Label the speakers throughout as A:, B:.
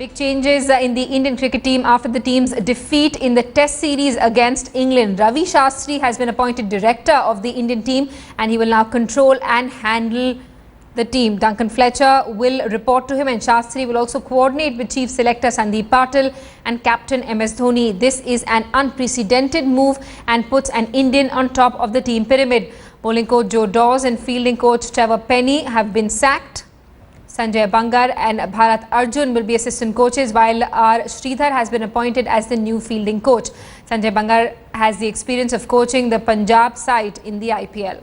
A: Big changes in the Indian cricket team after the team's defeat in the Test series against England. Ravi Shastri has been appointed director of the Indian team and he will now control and handle the team. Duncan Fletcher will report to him and Shastri will also coordinate with chief selector Sandeep Patil and captain MS Dhoni. This is an unprecedented move and puts an Indian on top of the team pyramid. Bowling coach Joe Dawes and fielding coach Trevor Penny have been sacked. Sanjay Bangar and Bharat Arjun will be assistant coaches while R. Shridhar has been appointed as the new fielding coach. Sanjay Bangar has the experience of coaching the Punjab side in the IPL.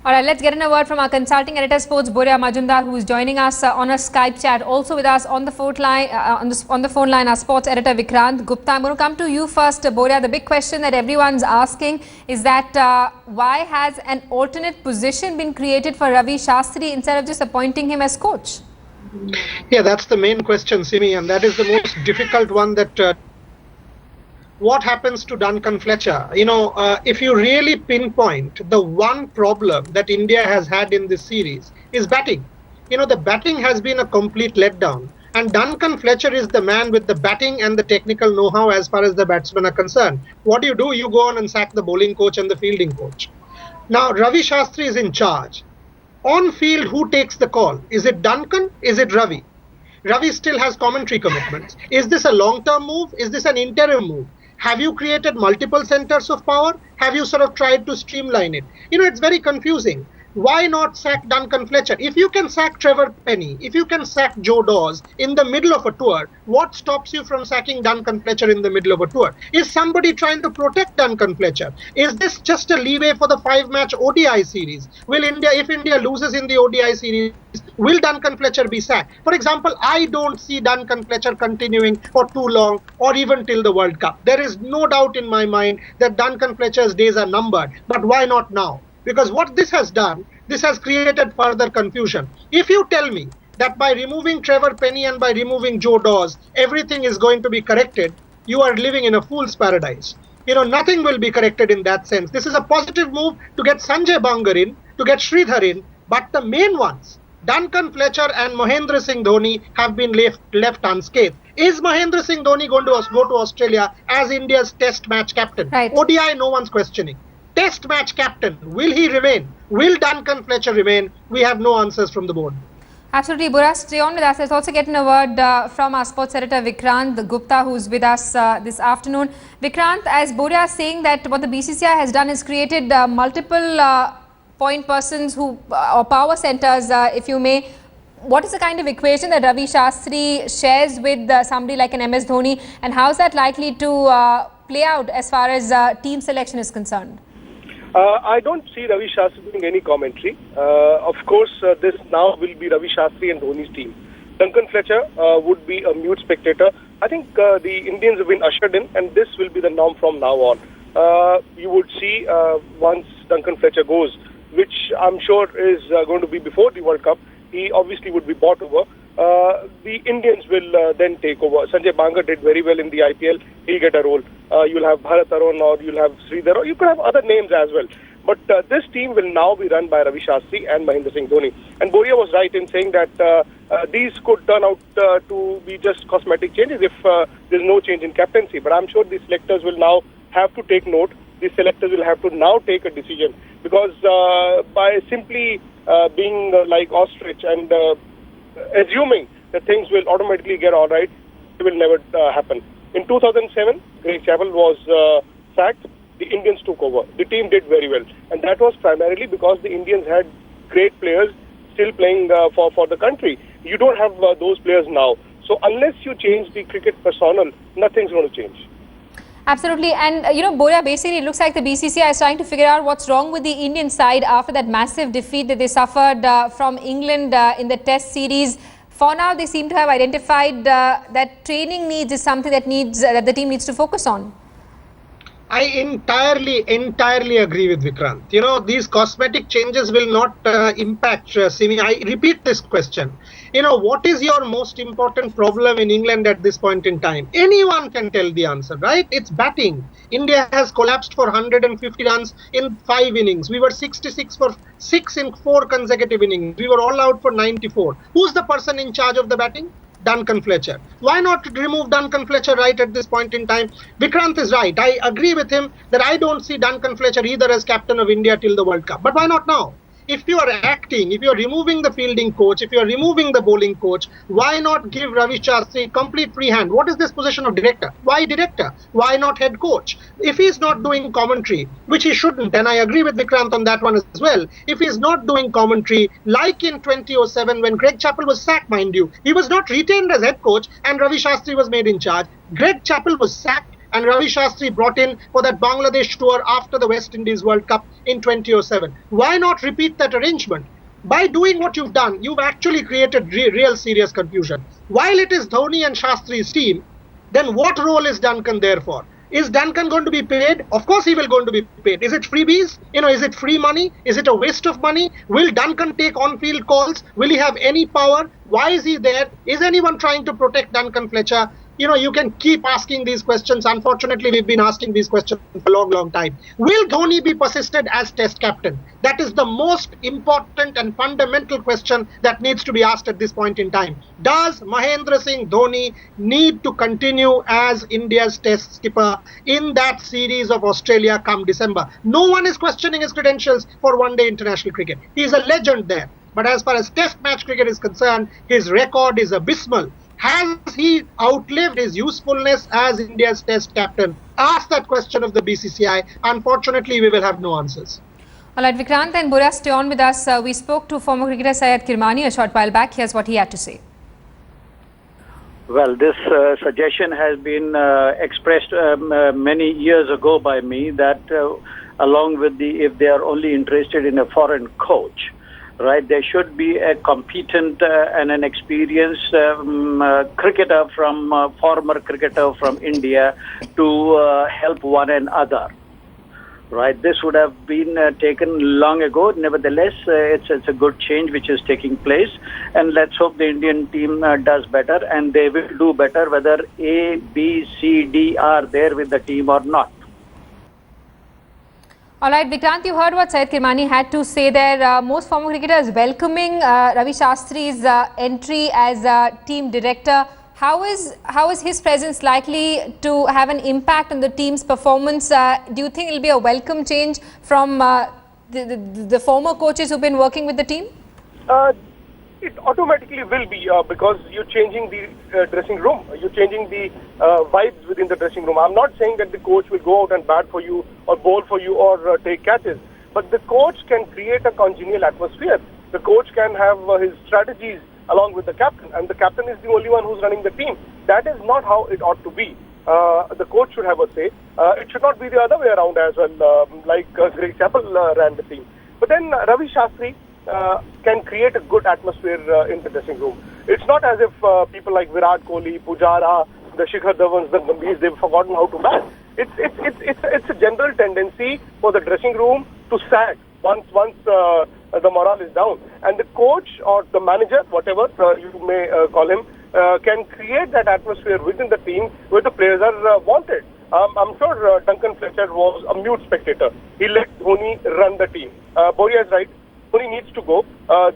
A: Alright, let's get in a word from our consulting editor sports Boria Majumdar, who is joining us on a Skype chat. Also with us on the phone line, our sports editor Vikrant Gupta. I'm going to come to you first, Boria. The big question that everyone's asking is that why has an alternate position been created for Ravi Shastri instead of just appointing him as coach?
B: Yeah, that's the main question, Simi, and that is the most difficult one. That what happens to Duncan Fletcher? If you really pinpoint the one problem that India has had in this series is batting. The batting has been a complete letdown. And Duncan Fletcher is the man with the batting and the technical know-how as far as the batsmen are concerned. What do? You go on and sack the bowling coach and the fielding coach. Now, Ravi Shastri is in charge. On field, who takes the call? Is it Duncan? Is it Ravi? Ravi still has commentary commitments. Is this a long-term move? Is this an interim move? Have you created multiple centers of power? Have you sort of tried to streamline it? It's very confusing. Why not sack Duncan Fletcher? If you can sack Trevor Penny, if you can sack Joe Dawes in the middle of a tour, what stops you from sacking Duncan Fletcher in the middle of a tour? Is somebody trying to protect Duncan Fletcher? Is this just a leeway for the 5-match ODI series? If India loses in the ODI series, will Duncan Fletcher be sacked? For example, I don't see Duncan Fletcher continuing for too long or even till the World Cup. There is no doubt in my mind that Duncan Fletcher's days are numbered. But why not now? Because what this has done, this has created further confusion. If you tell me that by removing Trevor Penny and by removing Joe Dawes, everything is going to be corrected, you are living in a fool's paradise. Nothing will be corrected in that sense. This is a positive move to get Sanjay Bangar in, to get Shridhar in, but the main ones, Duncan Fletcher and Mahendra Singh Dhoni, have been left unscathed. Is Mahendra Singh Dhoni going to go to Australia as India's test match captain?
A: Right.
B: ODI, no one's questioning. Test match captain, will he remain? Will Duncan Fletcher remain? We have no answers from the board.
A: Absolutely, Boris, stay on with us. Let's also get in a word from our sports editor Vikrant Gupta, who's with us this afternoon. Vikrant, as Boria is saying that what the BCCI has done is created multiple point persons or power centers, if you may. What is the kind of equation that Ravi Shastri shares with somebody like an MS Dhoni, and how is that likely to play out as far as team selection is concerned?
C: I don't see Ravi Shastri doing any commentary. Of course, this now will be Ravi Shastri and Dhoni's team. Duncan Fletcher would be a mute spectator. I think the Indians have been ushered in, and this will be the norm from now on. You would see once Duncan Fletcher goes, which I'm sure is going to be before the World Cup, he obviously would be bought over. The Indians will then take over. Sanjay Bangar did very well in the IPL. He'll get a role. You'll have Bharat Arjun, or you'll have Shridhar, or you could have other names as well. But this team will now be run by Ravi Shastri and Mahendra Singh Dhoni. And Boria was right in saying that these could turn out to be just cosmetic changes if there's no change in captaincy. But I'm sure the selectors will now have to take note. The selectors will have to now take a decision, because by simply being like ostrich and assuming that things will automatically get all right, it will never happen. In 2007, Greg Chappell was sacked. The Indians took over. The team did very well, and that was primarily because the Indians had great players still playing for the country. You don't have those players now. So unless you change the cricket personnel, nothing's going to change.
A: Absolutely. And, Boria, basically it looks like the BCCI is trying to figure out what's wrong with the Indian side after that massive defeat that they suffered from England in the Test series. For now, they seem to have identified that training needs is something that the team needs to focus on.
B: I entirely agree with Vikrant. These cosmetic changes will not impact Simi. I repeat this question. What is your most important problem in England at this point in time? Anyone can tell the answer, right? It's batting. India has collapsed for 150 runs in 5 innings. We were 66 for 6 in 4 consecutive innings. We were all out for 94. Who's the person in charge of the batting? Duncan Fletcher. Why not remove Duncan Fletcher right at this point in time? Vikrant is right. I agree with him that I don't see Duncan Fletcher either as captain of India till the World Cup. But why not now? If you are acting, if you are removing the fielding coach, if you are removing the bowling coach, why not give Ravi Shastri complete free hand? What is this position of director? Why director? Why not head coach? If he's not doing commentary, which he shouldn't, and I agree with Vikrant on that one as well, if he's not doing commentary, like in 2007 when Greg Chappell was sacked, mind you, he was not retained as head coach and Ravi Shastri was made in charge. Greg Chappell was sacked and Ravi Shastri brought in for that Bangladesh tour after the West Indies World Cup in 2007. Why not repeat that arrangement? By doing what you've done, you've actually created real serious confusion. While it is Dhoni and Shastri's team, then what role is Duncan there for? Is Duncan going to be paid? Of course he will going to be paid. Is it freebies? Is it free money? Is it a waste of money? Will Duncan take on-field calls? Will he have any power? Why is he there? Is anyone trying to protect Duncan Fletcher? You can keep asking these questions. Unfortunately, we've been asking these questions for a long, long time. Will Dhoni be persisted as test captain? That is the most important and fundamental question that needs to be asked at this point in time. Does Mahendra Singh Dhoni need to continue as India's test skipper in that series of Australia come December? No one is questioning his credentials for one-day international cricket. He is a legend there. But as far as test match cricket is concerned, his record is abysmal. Has he outlived his usefulness as India's test captain? Ask that question of the BCCI. Unfortunately, we will have no answers.
A: All right, Vikrant and Boria, stay on with us. We spoke to former cricketer Syed Kirmani a short while back. Here's what he had to say.
D: Well, this suggestion has been expressed many years ago by me that along with if they are only interested in a foreign coach, right, there should be a competent and an experienced cricketer former cricketer from India to help one another. Right, this would have been taken long ago. Nevertheless, it's a good change which is taking place, and let's hope the Indian team does better, and they will do better whether A, B, C, D are there with the team or not.
A: All right, Vikrant, you heard what Syed Kirmani had to say there. Most former cricketers welcoming Ravi Shastri's entry as team director. How is his presence likely to have an impact on the team's performance? Do you think it will be a welcome change from the former coaches who've been working with the team?
C: It automatically will be because you're changing the dressing room. You're changing the vibes within the dressing room. I'm not saying that the coach will go out and bat for you or bowl for you or take catches. But the coach can create a congenial atmosphere. The coach can have his strategies along with the captain. And the captain is the only one who's running the team. That is not how it ought to be. The coach should have a say. It should not be the other way around as well, like Greg Chappell ran the team. But then Ravi Shastri can create a good atmosphere in the dressing room. It's not as if people like Virat Kohli, Pujara, the Shikhar Dhawans, the Gambhirs, they've forgotten how to bat. It's a general tendency for the dressing room to sag once the morale is down. And the coach or the manager, whatever you may call him, can create that atmosphere within the team where the players are wanted. I'm sure Duncan Fletcher was a mute spectator. He let Dhoni run the team. Boria is right. Dhoni needs to go.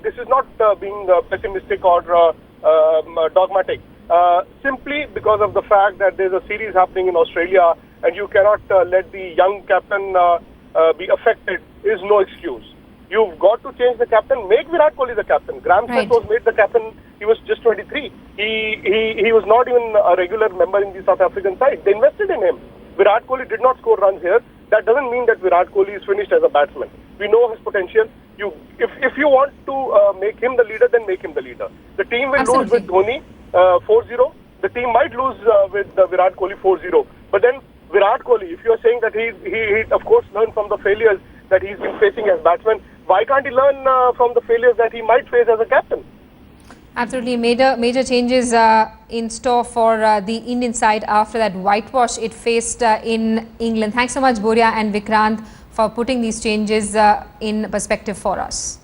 C: This is not being pessimistic or dogmatic. Simply because of the fact that there's a series happening in Australia and you cannot let the young captain be affected is no excuse. You've got to change the captain. Make Virat Kohli the captain. Graham Smith was made the captain. He was just 23. He was not even a regular member in the South African side. They invested in him. Virat Kohli did not score runs here. That doesn't mean that Virat Kohli is finished as a batsman. We know his potential. If you want to make him the leader, then make him the leader. The team will lose with Dhoni 4-0. The team might lose with Virat Kohli 4-0. But then Virat Kohli, if you are saying that he of course learned from the failures that he's been facing as batsman, why can't he learn from the failures that he might face as a captain?
A: Absolutely, major changes in store for the Indian side after that whitewash it faced in England. Thanks so much, Boria and Vikrant, for putting these changes in perspective for us.